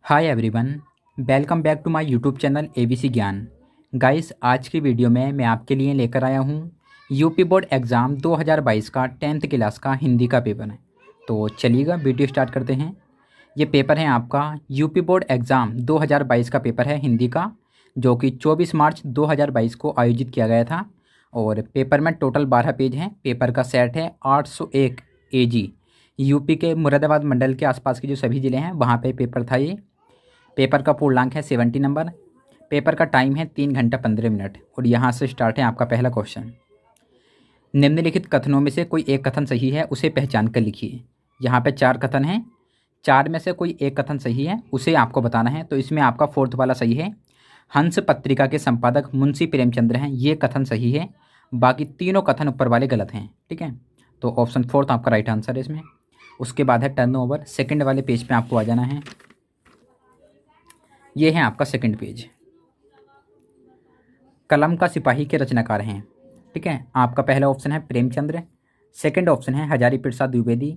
Hi everyone, welcome back to my YouTube channel ABC Gyan. Guys, आज की video में मैं आपके लिए लेकर आया हूँ यूपी बोर्ड एग्ज़ाम 2022 का 10th क्लास का हिंदी का पेपर है। तो चलिएगा वीडियो स्टार्ट करते हैं। ये पेपर है आपका यूपी बोर्ड एग्ज़ाम 2022 का पेपर है हिंदी का, जो कि 24 मार्च 2022 को आयोजित किया गया था। और पेपर में टोटल 12 पेज हैं। पेपर का सेट है 801 AG। यूपी के मुरादाबाद मंडल के आसपास के जो सभी ज़िले हैं वहाँ पे पेपर था। ये पेपर का पूर्णांक है 70 नंबर। पेपर का टाइम है 3 घंटा 15 मिनट। और यहाँ से स्टार्ट है आपका पहला क्वेश्चन। निम्नलिखित कथनों में से कोई एक कथन सही है, उसे पहचान कर लिखिए। यहाँ पे 4 कथन हैं, 4 में से कोई एक कथन सही है, उसे आपको बताना है। तो इसमें आपका फोर्थ वाला सही है। हंस पत्रिका के संपादक मुंशी प्रेमचंद्र हैं, ये कथन सही है। बाकी तीनों कथन ऊपर वाले गलत हैं। ठीक है, तो ऑप्शन फोर्थ आपका राइट आंसर है इसमें। उसके बाद है टर्नओवर। सेकंड वाले पेज पे आपको आ जाना है। ये है आपका सेकंड पेज। कलम का सिपाही के रचनाकार हैं। ठीक है, आपका पहला ऑप्शन है प्रेमचंद्र, सेकंड ऑप्शन है हजारी प्रसाद द्विवेदी,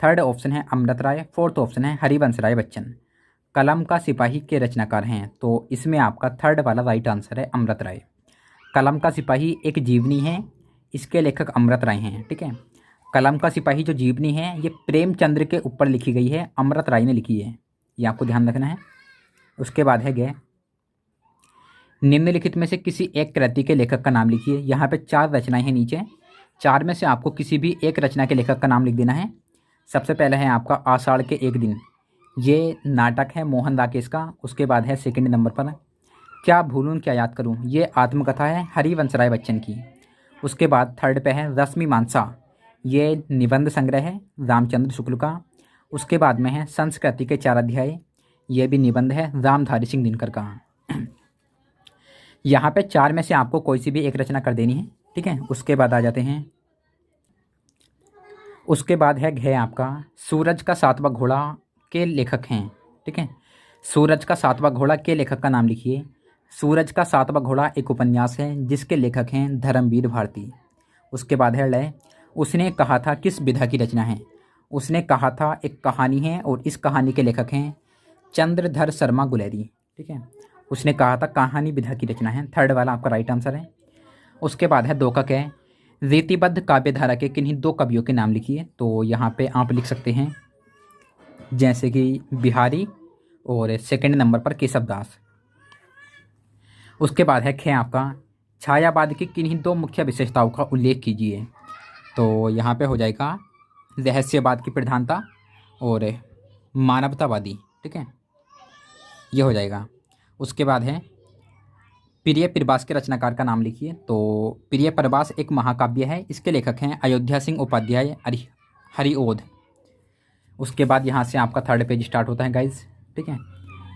थर्ड ऑप्शन है अमृत राय, फोर्थ ऑप्शन है हरिवंश राय बच्चन। कलम का सिपाही के रचनाकार हैं, तो इसमें आपका थर्ड वाला राइट आंसर है अमृत राय। कलम का सिपाही एक जीवनी है, इसके लेखक अमृत राय हैं। ठीक है, कलम का सिपाही जो जीवनी है ये प्रेमचंद्र के ऊपर लिखी गई है, अमृत राय ने लिखी है, ये आपको ध्यान रखना है। उसके बाद है गए निम्नलिखित में से किसी एक कृति के लेखक का नाम लिखिए। यहाँ पे 4 रचनाएं हैं नीचे, 4 में से आपको किसी भी एक रचना के लेखक का नाम लिख देना है। सबसे पहला है आपका आषाढ़ के एक दिन, ये नाटक है मोहन राकेश का। उसके बाद है सेकंड नंबर पर क्या भूलूं क्या याद करूं, ये आत्मकथा है हरिवंश राय बच्चन की। उसके बाद थर्ड पे है रश्मि मानसा, ये निबंध संग्रह है रामचंद्र शुक्ल का। उसके बाद में है संस्कृति के 4 अध्याय, ये भी निबंध है रामधारी सिंह दिनकर का। यहाँ पे 4 में से आपको कोई सी भी एक रचना कर देनी है। ठीक है, उसके बाद आ जाते हैं। उसके बाद है आपका सूरज का 7वां घोड़ा के लेखक हैं। ठीक है, सूरज का 7वां घोड़ा के लेखक का नाम लिखिए। सूरज का 7वां घोड़ा एक उपन्यास है जिसके लेखक हैं धर्मवीर भारती। उसके बाद है लय, उसने कहा था किस विधा की रचना है। उसने कहा था एक कहानी है और इस कहानी के लेखक हैं चंद्रधर शर्मा गुलेरी। ठीक है, उसने कहा था कहानी विधा की रचना है, थर्ड वाला आपका राइट आंसर है। उसके बाद है दो का क्या है, रीतिबद्ध काव्यधारा के किन्हीं 2 कवियों के नाम लिखिए। तो यहाँ पे आप लिख सकते हैं जैसे कि बिहारी और सेकंड नंबर पर केशव दास। उसके बाद है खे आपका छायावाद की किन्हीं 2 मुख्य विशेषताओं का उल्लेख कीजिए। तो यहाँ पे हो जाएगा रहस्यवाद की प्रधानता और मानवतावादी। ठीक है, ये हो जाएगा। उसके बाद है प्रिय प्रवास के रचनाकार का नाम लिखिए। तो प्रिय प्रवास एक महाकाव्य है, इसके लेखक हैं अयोध्या सिंह उपाध्याय हरिओध। उसके बाद यहाँ से आपका थर्ड पेज स्टार्ट होता है गाइज। ठीक है,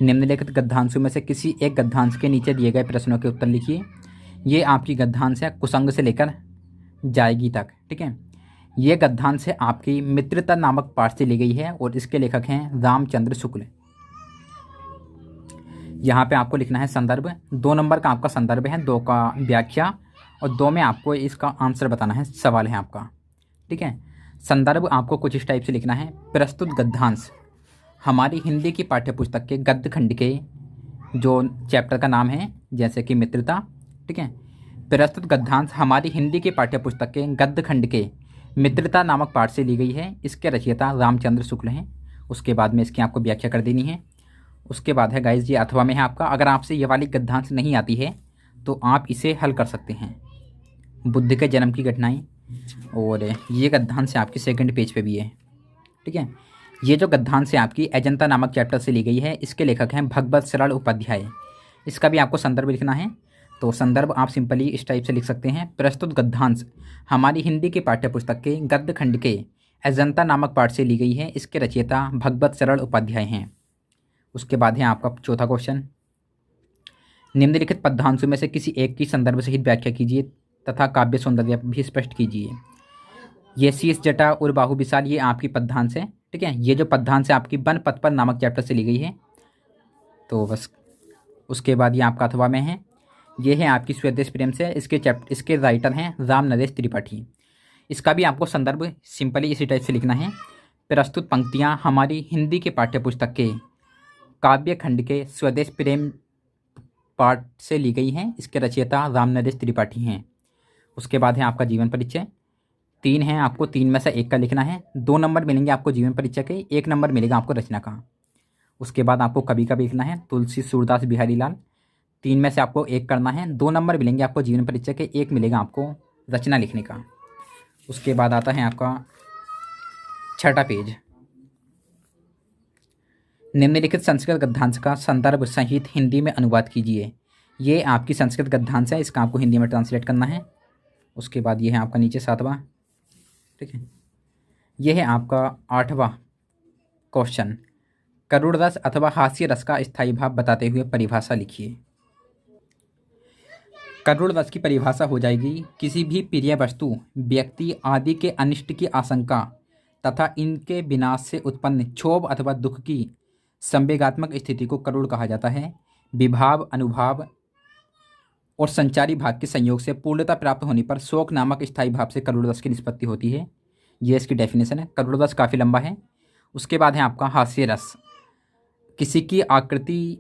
निम्नलिखित गद्यांशों में से किसी एक गद्यांश के नीचे दिए गए प्रश्नों के उत्तर लिखिए। ये आपकी गद्यांश है कुसंग से लेकर जाएगी तक। ठीक है, ये गद्यांश है आपकी मित्रता नामक पाठ से ली गई है और इसके लेखक हैं रामचंद्र शुक्ल। यहाँ पे आपको लिखना है संदर्भ। 2 नंबर का आपका संदर्भ है, 2 का व्याख्या और 2 में आपको इसका आंसर बताना है, सवाल है आपका। ठीक है, संदर्भ आपको कुछ इस टाइप से लिखना है। प्रस्तुत गद्यांश हमारी हिंदी की पाठ्यपुस्तक के गद्य खंड के जो चैप्टर का नाम है जैसे कि मित्रता। ठीक है, प्रस्तुत गद्यांश हमारी हिंदी की पाठ्यपुस्तक के गद्य खंड के मित्रता नामक पाठ से ली गई है, इसके रचयिता रामचंद्र शुक्ल हैं। उसके बाद में इसकी आपको व्याख्या कर देनी है। उसके बाद है गाइज ये अथवा में है आपका। अगर आपसे ये वाली गद्यांश नहीं आती है तो आप इसे हल कर सकते हैं। बुद्ध के जन्म की घटनाएं, और ये गद्यांश आपके सेकंड पेज पे भी है। ठीक है, ये जो गद्यांश है आपकी अजंता नामक चैप्टर से ली गई है, इसके लेखक हैं भगवत सरल उपाध्याय। इसका भी आपको संदर्भ लिखना है। तो संदर्भ आप सिंपली इस टाइप से लिख सकते हैं, प्रस्तुत गद्यांश हमारी हिंदी की पाठ्यपुस्तक के गद्य खंड के अजंता नामक पाठ से ली गई है, इसके रचयिता भगवत सरल उपाध्याय हैं। उसके बाद है आपका चौथा क्वेश्चन, निम्नलिखित पद्यांशों में से किसी एक की संदर्भ सहित व्याख्या कीजिए तथा काव्य सौंदर्य भी स्पष्ट कीजिए। ये शीश जटा और बाहु विशाल, ये आपकी पद्यांश है। ठीक है, ये जो पद्यांश है आपकी वन पथ पर नामक चैप्टर से ली गई है। तो बस उसके बाद ये आपका अथवा में है, ये है आपकी स्वदेश प्रेम से, इसके राइटर हैं राम नरेश त्रिपाठी। इसका भी आपको संदर्भ सिंपली इसी टाइप से लिखना है। प्रस्तुत पंक्तियाँ हमारी हिंदी के पाठ्यपुस्तक के काव्य खंड के स्वदेश प्रेम पाठ से ली गई हैं। इसके रचयिता राम नरेश त्रिपाठी हैं। उसके बाद है आपका जीवन परिचय। 3 है, आपको 3 में से 1 का लिखना है। 2 नंबर मिलेंगे आपको जीवन परिचय के, 1 नंबर मिलेगा आपको रचना का। उसके बाद आपको कवि का भी लिखना है, तुलसी सूरदास बिहारी लाल। 3 में से आपको 1 करना है। 2 नंबर मिलेंगे आपको जीवन परिचय के, 1 मिलेगा आपको रचना लिखने का। उसके बाद आता है आपका 6ठा पेज। निम्नलिखित संस्कृत गद्यांश का संदर्भ सहित हिंदी में अनुवाद कीजिए। ये आपकी संस्कृत गद्यांश है, इसका आपको हिंदी में ट्रांसलेट करना है। उसके बाद ये है आपका नीचे 7वां, ठीक है। यह है आपका 8वां क्वेश्चन। करुण रस अथवा हास्य रस का स्थायी भाव बताते हुए परिभाषा लिखिए। करुण रस की परिभाषा हो जाएगी, किसी भी प्रिय वस्तु, व्यक्ति आदि के अनिष्ट की आशंका तथा इनके विनाश से उत्पन्न क्षोभ अथवा दुख की संवेगात्मक स्थिति को करुण कहा जाता है। विभाव, अनुभाव और संचारी भाव के संयोग से पूर्णता प्राप्त होने पर शोक नामक स्थायी भाव से करुण रस की निष्पत्ति होती है। ये इसकी डेफिनेशन है। करुण रस काफ़ी लंबा है। उसके बाद है आपका हास्य रस। किसी की आकृति,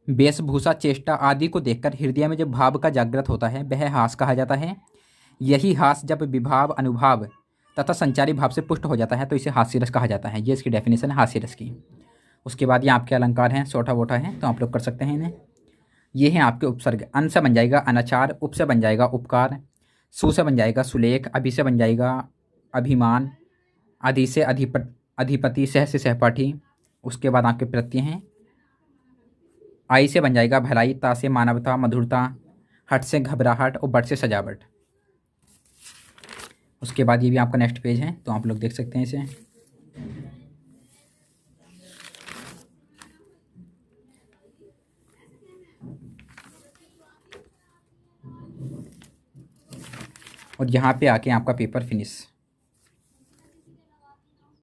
वेशभूषा, चेष्टा आदि को देखकर हृदय में जब भाव का जागृत होता है वह हास कहा जाता है। यही हास जब विभाव, अनुभाव तथा संचारी भाव से पुष्ट हो जाता है तो इसे हास्य रस कहा जाता है। ये इसकी डेफिनेशन है हास्य रस की। उसके बाद ये आपके अलंकार हैं, छोटा वोटा है तो आप लोग कर सकते हैं इन्हें। ये हैं आपके उपसर्ग। अन से बन जाएगा अनाचार, उप से बन जाएगा उपकार, सु से बन जाएगा सुलेख, अभि से बन जाएगा अभिमान, अधि से अधिपति, सह से सहपाठी। उसके बाद आपके प्रत्यय हैं। आई से बन जाएगा भलाई, ता से मानवता, मधुरता, हट से घबराहट और बट से सजावट। उसके बाद ये भी आपका नेक्स्ट पेज है तो आप लोग देख सकते हैं इसे। और यहाँ पे आके आपका पेपर फिनिश।